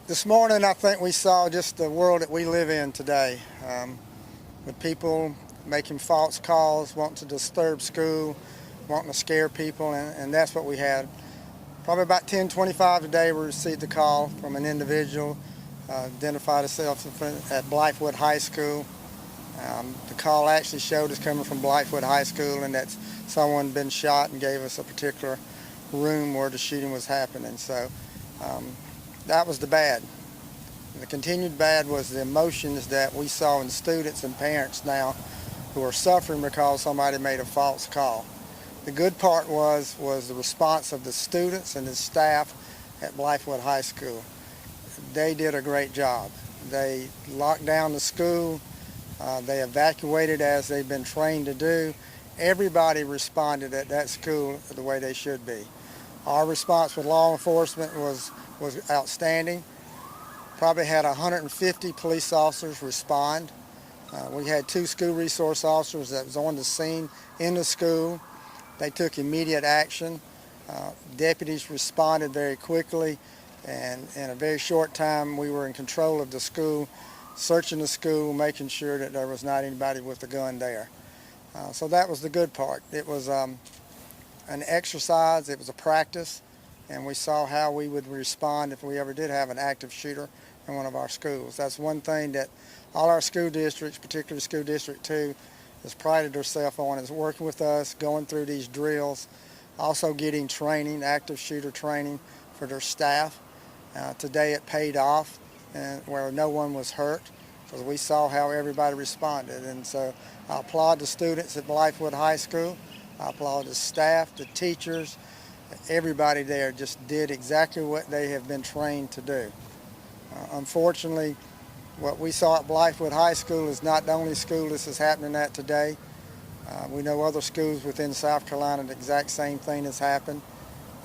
This morning, I think we saw just the world that we live in today, with people making false calls, wanting to disturb school, wanting to scare people, and that's what we had. Probably about 10:25 today, we received a call from an individual, identified himself at Blythewood High School. The call actually showed us coming from Blythewood High School, and that someone had been shot, and gave us a particular room where the shooting was happening. So that was the bad. The continued bad was the emotions that we saw in students and parents now who are suffering because somebody made a false call. The good part was the response of the students and the staff at Blythewood High School. They did a great job. They locked down the school. They evacuated as they've been trained to do. Everybody responded at that school the way they should be. Our response with law enforcement was outstanding. Probably had 150 police officers respond. We had 2 school resource officers that was on the scene in the school. They took immediate action. Deputies responded very quickly, and in a very short time we were in control of the school, searching the school, making sure that there was not anybody with a gun there. So that was the good part. It was an exercise, it was a practice, and we saw how we would respond if we ever did have an active shooter in one of our schools. That's one thing that all our school districts, particularly School District 2, has prided themselves on, is working with us, going through these drills, also getting training, active shooter training for their staff. Today it paid off, and where no one was hurt, because we saw how everybody responded. And so I applaud the students at Blythewood High School. I applaud the staff, the teachers. Everybody there just did exactly what they have been trained to do. Unfortunately, what we saw at Blythewood High School is not the only school this is happening at today. We know other schools within South Carolina, the exact same thing has happened.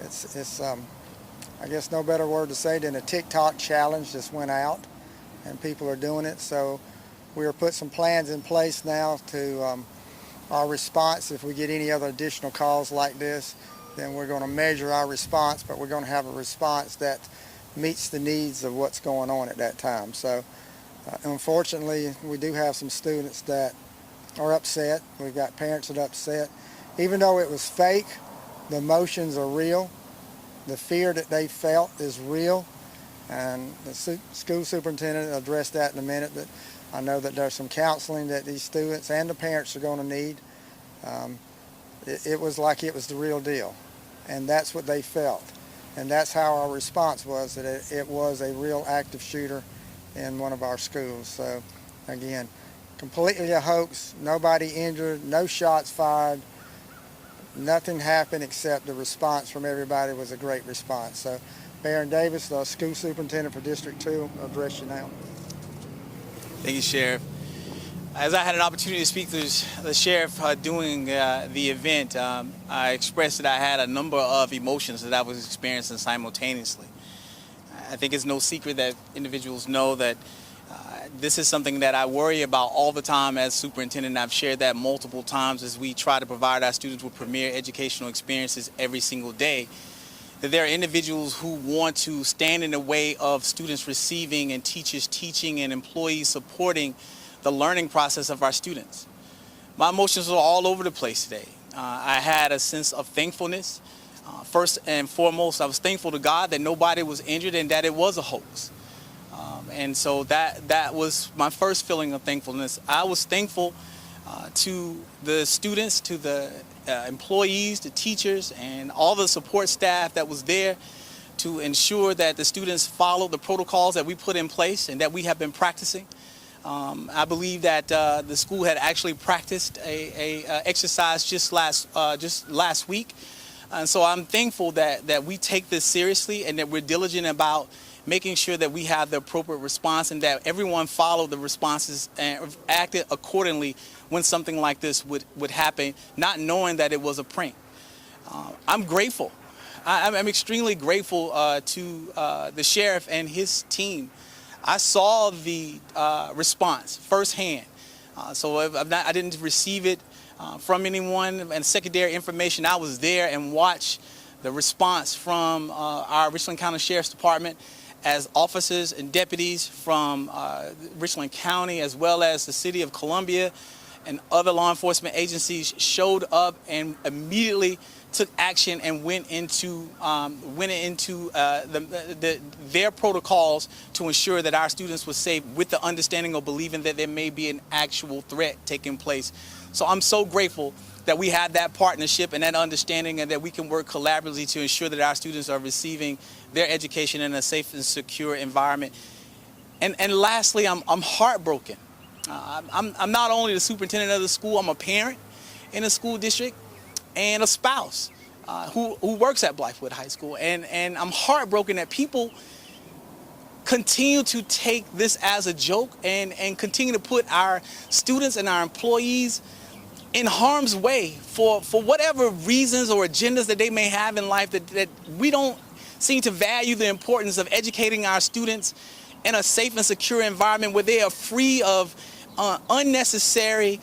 It's I guess no better word to say than a Tik Tok challenge just went out, and people are doing it. So we are put some plans in place now to our response. If we get any other additional calls like this, then we're going to measure our response, but we're going to have a response that meets the needs of what's going on at that time. So unfortunately, we do have some students that are upset. We've got parents that are upset. Even though it was fake, the emotions are real. The fear that they felt is real, and the school superintendent will address that in a minute, but I know that there's some counseling that these students and the parents are going to need. It was like it was the real deal, and that's what they felt. And that's how our response was, that it was a real active shooter in one of our schools. So again, completely a hoax, nobody injured, no shots fired, nothing happened except the response from everybody was a great response. So Baron Davis, the school superintendent for District 2, will address you now. Thank you, Sheriff. As I had an opportunity to speak to the sheriff during the event, I expressed that I had a number of emotions that I was experiencing simultaneously. I think it's no secret that individuals know that this is something that I worry about all the time as superintendent. I've shared that multiple times as we try to provide our students with premier educational experiences every single day. That there are individuals who want to stand in the way of students receiving and teachers teaching and employees supporting the learning process of our students. My emotions were all over the place today. I had a sense of thankfulness. First and foremost, I was thankful to God that nobody was injured and that it was a hoax. And so that was my first feeling of thankfulness. I was thankful to the students, to the employees, the teachers, and all the support staff that was there to ensure that the students followed the protocols that we put in place and that we have been practicing. I believe that the school had actually practiced a exercise just last week, and so I'm thankful that we take this seriously and that we're diligent about making sure that we have the appropriate response and that everyone followed the responses and acted accordingly when something like this would happen, not knowing that it was a prank. I'm grateful. I'm extremely grateful to the sheriff and his team. I saw the response firsthand. So I didn't receive it from anyone and secondary information. I was there and watched the response from our Richland County Sheriff's Department as officers and deputies from Richland County, as well as the city of Columbia and other law enforcement agencies, showed up and immediately took action and went into their protocols to ensure that our students were safe, with the understanding of believing that there may be an actual threat taking place. So I'm so grateful that we have that partnership and that understanding, and that we can work collaboratively to ensure that our students are receiving their education in a safe and secure environment. And lastly, I'm heartbroken. I'm not only the superintendent of the school, I'm a parent in a school district and a spouse who works at Blythewood High School. And I'm heartbroken that people continue to take this as a joke and continue to put our students and our employees in harm's way for whatever reasons or agendas that they may have in life, that we don't seem to value the importance of educating our students in a safe and secure environment where they are free of unnecessary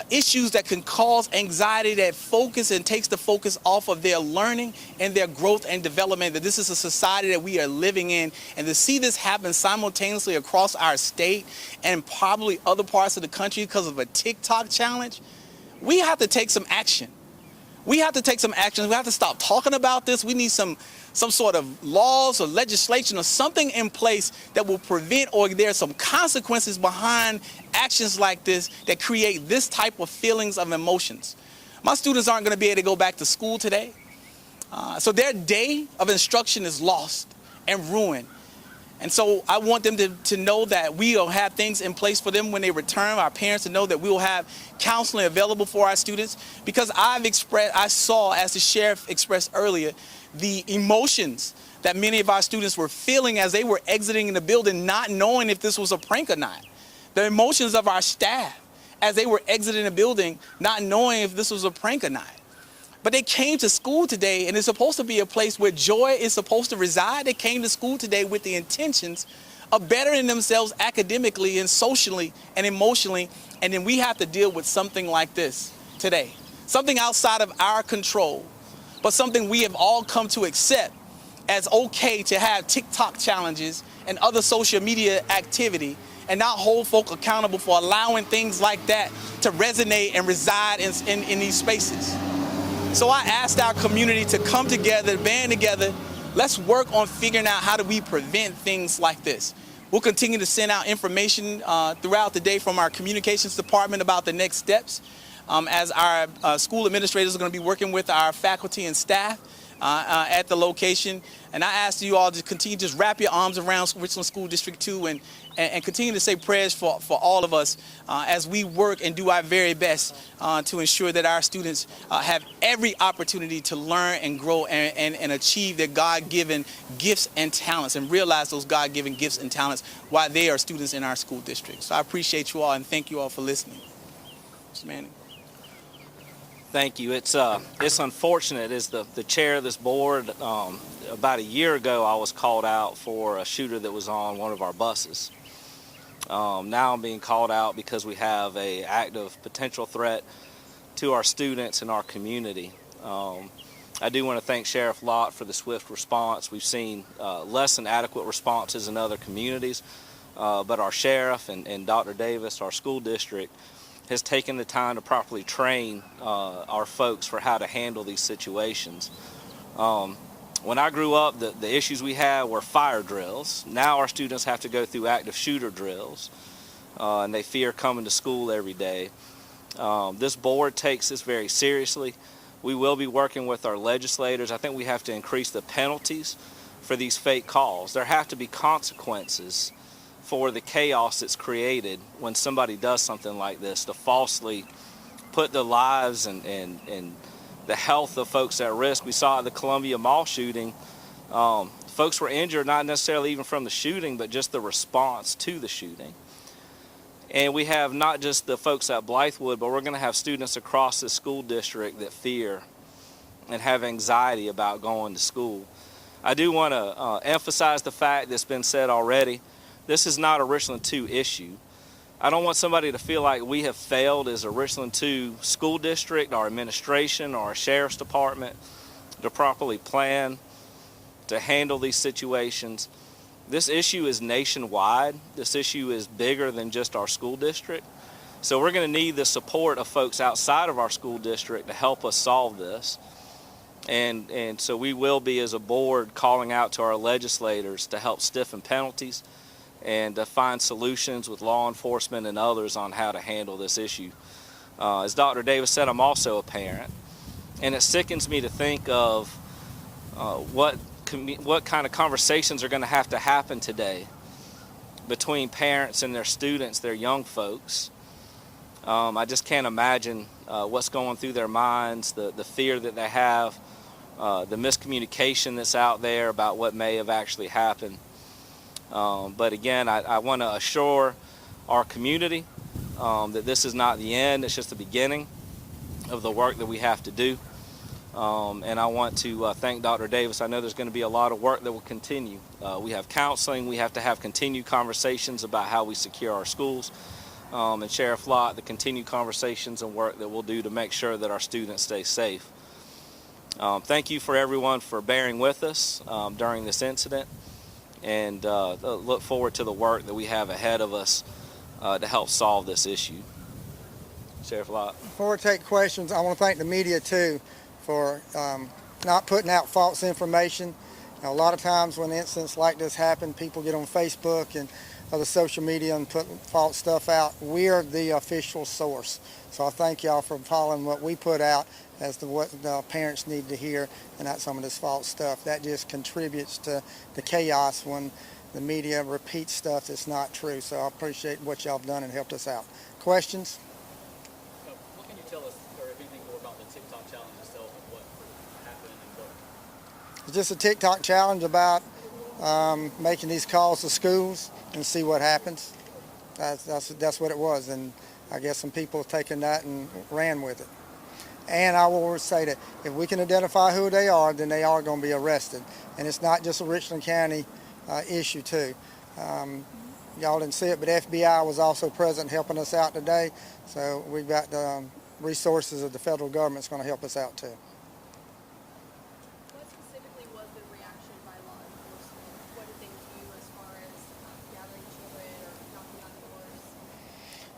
issues that can cause anxiety, that focus and takes the focus off of their learning and their growth and development. That this is a society that we are living in, and to see this happen simultaneously across our state and probably other parts of the country because of a TikTok challenge, we have to take some action. We have to take some action. We have to stop talking about this. We need some sort of laws or legislation or something in place that will prevent, or there's some consequences behind actions like this that create this type of feelings of emotions. My students aren't going to be able to go back to school today. So their day of instruction is lost and ruined. And so I want them to know that we will have things in place for them when they return, our parents to know that we will have counseling available for our students, because I saw, as the sheriff expressed earlier, the emotions that many of our students were feeling as they were exiting the building, not knowing if this was a prank or not. The emotions of our staff as they were exiting the building, not knowing if this was a prank or not. But they came to school today, and it's supposed to be a place where joy is supposed to reside. They came to school today with the intentions of bettering themselves academically and socially and emotionally. And then we have to deal with something like this today. Something outside of our control, but something we have all come to accept as okay to have TikTok challenges and other social media activity, and not hold folk accountable for allowing things like that to resonate and reside in these spaces. So I asked our community to come together, band together. Let's work on figuring out how do we prevent things like this. We'll continue to send out information throughout the day from our communications department about the next steps, as our school administrators are going to be working with our faculty and staff at the location. And I ask you all to continue to just wrap your arms around Richland School District 2 and continue to say prayers for all of us as we work and do our very best to ensure that our students have every opportunity to learn and grow and achieve their God-given gifts and talents, and realize those God-given gifts and talents while they are students in our school district. So I appreciate you all, and thank you all for listening. Mr. Manning. Thank you. It's unfortunate. As the chair of this board, about a year ago, I was called out for a shooter that was on one of our buses. Now I'm being called out because we have an active potential threat to our students and our community. I do want to thank Sheriff Lott for the swift response. We've seen less than adequate responses in other communities, but our sheriff and Dr. Davis, our school district, has taken the time to properly train our folks for how to handle these situations. When I grew up, the issues we had were fire drills. Now our students have to go through active shooter drills, and they fear coming to school every day. This board takes this very seriously. We will be working with our legislators. I think we have to increase the penalties for these fake calls. There have to be consequences for the chaos that's created when somebody does something like this, to falsely put the lives and the health of folks at risk. We saw at the Columbia Mall shooting, folks were injured, not necessarily even from the shooting, but just the response to the shooting. And we have not just the folks at Blythewood, but we're going to have students across the school district that fear and have anxiety about going to school. I do want to emphasize the fact that's been said already. This is not a Richland 2 issue. I don't want somebody to feel like we have failed as a Richland 2 school district, our administration, or our sheriff's department to properly plan, to handle these situations. This issue is nationwide. This issue is bigger than just our school district. So we're going to need the support of folks outside of our school district to help us solve this. And so we will be, as a board, calling out to our legislators to help stiffen penalties and to find solutions with law enforcement and others on how to handle this issue. As Dr. Davis said, I'm also a parent, and it sickens me to think of what kind of conversations are going to have to happen today between parents and their students, their young folks. I just can't imagine what's going through their minds, the fear that they have, the miscommunication that's out there about what may have actually happened. But again, I want to assure our community that this is not the end, it's just the beginning of the work that we have to do. And I want to thank Dr. Davis. I know there's going to be a lot of work that will continue. We have counseling, we have to have continued conversations about how we secure our schools. And Sheriff Lott, the continued conversations and work that we'll do to make sure that our students stay safe. Thank you for everyone for bearing with us during this incident, and look forward to the work that we have ahead of us to help solve this issue. Sheriff Lott. Before we take questions, I want to thank the media too for not putting out false information. A lot of times when incidents like this happen, people get on Facebook and other social media and put false stuff out. We are the official source. So I thank y'all for following what we put out as to what the parents need to hear, and not some of this false stuff. That just contributes to the chaos when the media repeats stuff that's not true. So I appreciate what y'all have done and helped us out. Questions? What can you tell us, or anything more about the Tik Tok challenge itself, and what happened and what? It's just a TikTok challenge about making these calls to schools and see what happens. That's what it was, and I guess some people have taken that and ran with it. And I will say that if we can identify who they are, then they are going to be arrested. And it's not just a Richland County issue too. Y'all didn't see it, but FBI was also present helping us out today. So we've got the resources of the federal government that's going to help us out too. What specifically was the reaction by law enforcement? What did they do as far as gathering children or knocking on doors?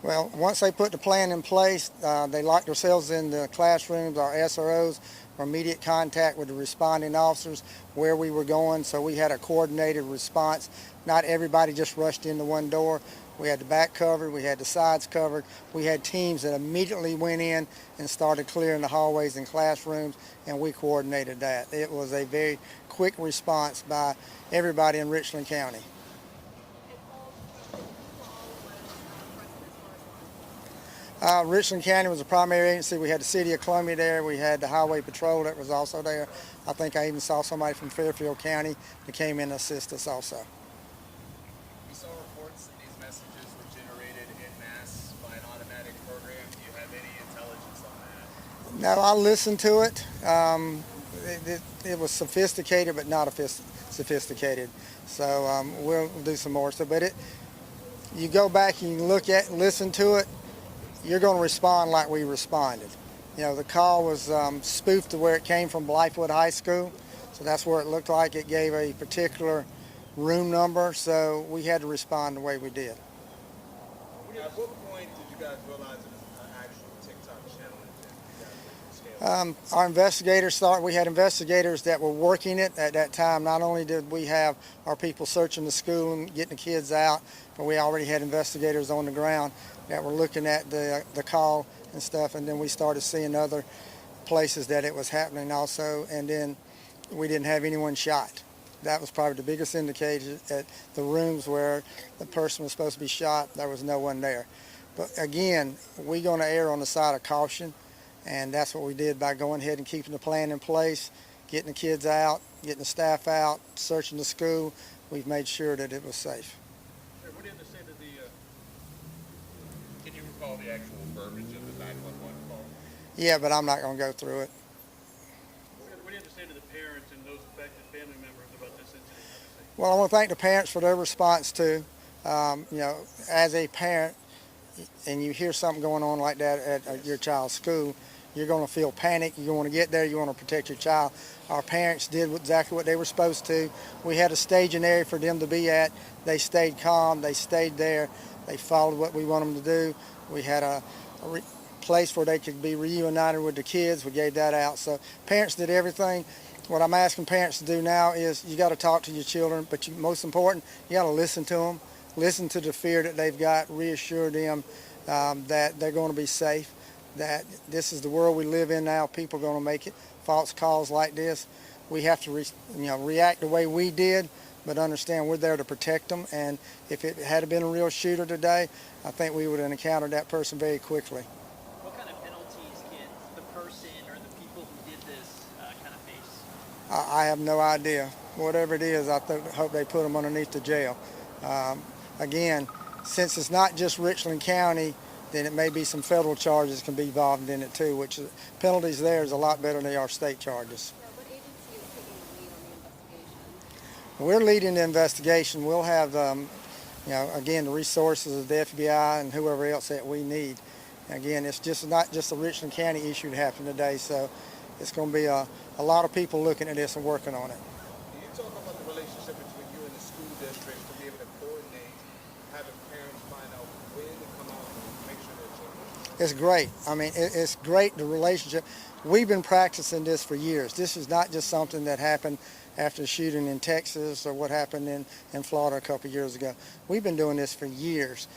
Well, once they put the plan in place, they locked themselves in the classrooms. Our SROs were immediate contact with the responding officers where we were going, so we had a coordinated response. Not everybody just rushed into one door. We had the back covered, we had the sides covered. We had teams that immediately went in and started clearing the hallways and classrooms, and we coordinated that. It was a very quick response by everybody in Richland County. Richland County was the primary agency. We had the City of Columbia there. We had the Highway Patrol that was also there. I think I even saw somebody from Fairfield County that came in to assist us also. We saw reports that these messages were generated en masse by an automatic program. Do you have any intelligence on that? No, I listened to it. It was sophisticated, but not sophisticated. So we'll do some more. So, but you go back and you look at, listen to it. You're going to respond like we responded. You know, the call was spoofed to where it came from Blythewood High School, so that's where it looked like it gave a particular room number, so we had to respond the way we did. At what point did you guys realize it was an actual TikTok challenge? Our investigators we had investigators that were working it at that time. Not only did we have our people searching the school and getting the kids out, but we already had investigators on the ground that were looking at the call and stuff, and then we started seeing other places that it was happening also, and then we didn't have anyone shot. That was probably the biggest indicator. At the rooms where the person was supposed to be shot, there was no one there. But again, we're going to err on the side of caution, and that's what we did by going ahead and keeping the plan in place, getting the kids out, getting the staff out, searching the school. We've made sure that it was safe. What do you have to say to can you recall the actual verbiage of the 911 call? Yeah, but I'm not going to go through it. What do you have to say to the parents and those affected family members about this incident? Well, I want to thank the parents for their response too. You know, as a parent, and you hear something going on like that at your child's school, you're going to feel panic. You want to get there. You want to protect your child. Our parents did exactly what they were supposed to. We had a staging area for them to be at. They stayed calm. They stayed there. They followed what we want them to do. We had a place where they could be reunited with the kids. We gave that out. So parents did everything. What I'm asking parents to do now is you got to talk to your children, but most important, you got to listen to them, listen to the fear that they've got, reassure them that they're going to be safe, that this is the world we live in now. People are going to make it. False calls like this, we have to react the way we did, but understand we're there to protect them. And if it had been a real shooter today, I think we would have encountered that person very quickly. What kind of penalties can the person or the people who did this kind of face? I have no idea. Whatever it is, I hope they put them underneath the jail. Again, since it's not just Richland County, then it may be some federal charges can be involved in it too, which penalties there is a lot better than they are state charges. What agency is taking the lead on the investigation? We're leading the investigation. We'll have, again, the resources of the FBI and whoever else that we need. Again, it's just not just a Richland County issue that happened today, so it's going to be a lot of people looking at this and working on it. Can you talk about the relationship between you and the school district to be able to coordinate, having parents find out when to come out and make sure they're children? It's great. I mean, it's great, the relationship. We've been practicing this for years. This is not just something that happened after the shooting in Texas or what happened in Florida a couple of years ago. We've been doing this for years.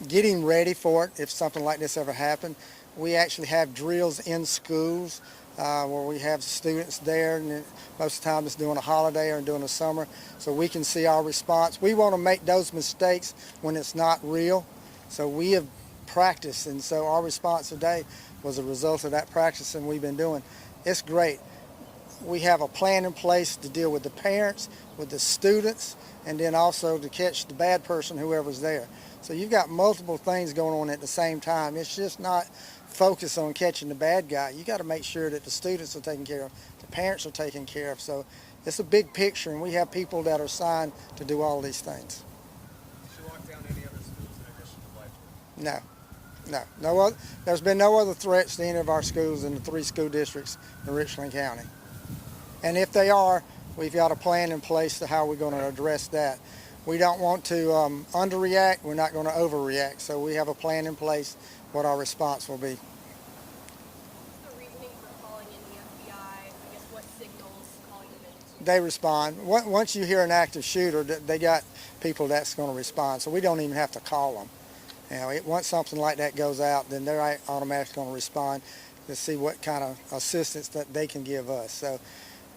Getting ready for it, if something like this ever happened, we actually have drills in schools where we have students there, and most of the time it's during a holiday or during the summer, so we can see our response. We want to make those mistakes when it's not real, so we have practiced, and so our response today was a result of that practicing we've been doing. It's great. We have a plan in place to deal with the parents, with the students, and then also to catch the bad person, whoever's there. So you've got multiple things going on at the same time. It's just not focused on catching the bad guy. You got to make sure that the students are taken care of, the parents are taken care of. So it's a big picture, and we have people that are assigned to do all these things. Did you lock down any other schools in addition to Blythewood? No other, there's been no other threats to any of our schools in the 3 school districts in Richland County. And if they are, we've got a plan in place to how we're going to address that. We don't want to underreact. We're not going to overreact. So we have a plan in place what our response will be. What's the reasoning for calling in the FBI? I guess what signals calling them in? They respond. Once you hear an active shooter, they got people that's going to respond. So we don't even have to call them. Once something like that goes out, then they're automatically going to respond to see what kind of assistance that they can give us. So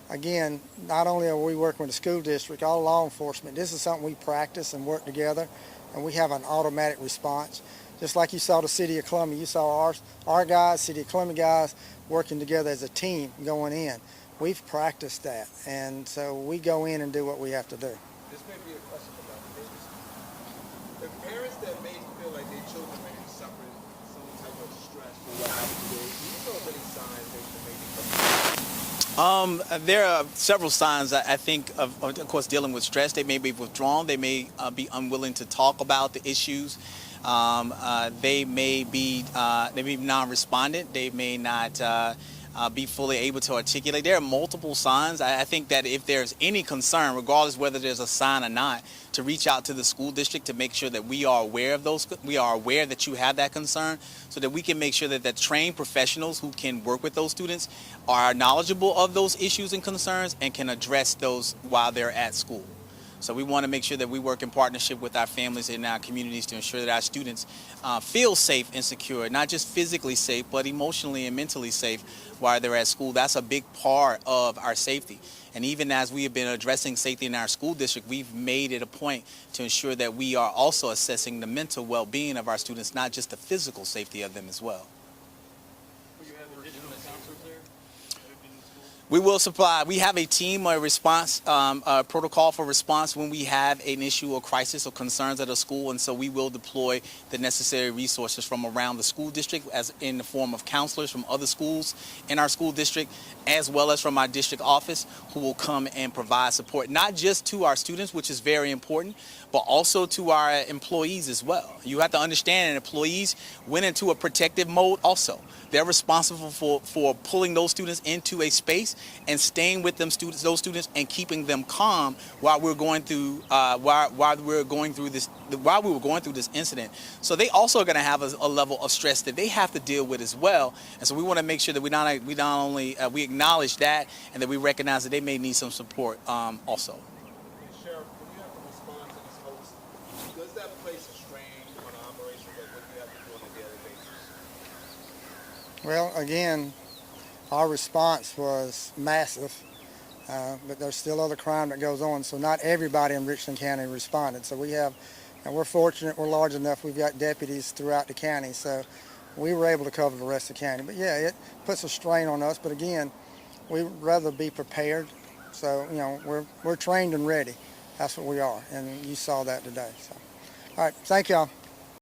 again, not only are we working with the school district, all law enforcement, this is something we practice and work together, and we have an automatic response. Just like you saw the City of Columbia, you saw our guys, City of Columbia guys, working together as a team going in. We've practiced that, and so we go in and do what we have to do. This may be a question about the parents. The parents that may feel like their children may be suffering some type of stress for what happened today, do you know of any signs they should maybe come? There are several signs, I think, of course, dealing with stress. They may be withdrawn. They may be unwilling to talk about the issues. They may be non-respondent. They may not be fully able to articulate. There are multiple signs. I think that if there's any concern, regardless whether there's a sign or not, to reach out to the school district to make sure that we are aware of those. We are aware that you have that concern, so that we can make sure that the trained professionals who can work with those students are knowledgeable of those issues and concerns and can address those while they're at school. So we want to make sure that we work in partnership with our families and our communities to ensure that our students feel safe and secure, not just physically safe, but emotionally and mentally safe while they're at school. That's a big part of our safety. And even as we have been addressing safety in our school district, we've made it a point to ensure that we are also assessing the mental well-being of our students, not just the physical safety of them as well. Will you have additional counselors there that have been in school? We will supply. We have a team, a response, a protocol for response when we have an issue or crisis or concerns at a school, and so we will deploy the necessary resources from around the school district, as in the form of counselors from other schools in our school district, as well as from our district office, who will come and provide support, not just to our students, which is very important, but also to our employees as well. You have to understand, employees went into a protective mode also. They're responsible for pulling those students into a space and staying with those students and keeping them calm while we're going through while we were going through this incident. So they also are going to have a level of stress that they have to deal with as well. And so we want to make sure that we not only acknowledge that, and that we recognize that they may need some support also. Sheriff, when you have to respond to this hoax, does that place a strain on the operations of what you have to do on a daily basis? Well, again, our response was massive, but there's still other crime that goes on, so not everybody in Richland County responded. So and we're fortunate, we're large enough, we've got deputies throughout the county, so we were able to cover the rest of the county. But yeah, it puts a strain on us, but again, we'd rather be prepared. So, we're trained and ready. That's what we are, and you saw that today. So, all right, thank y'all.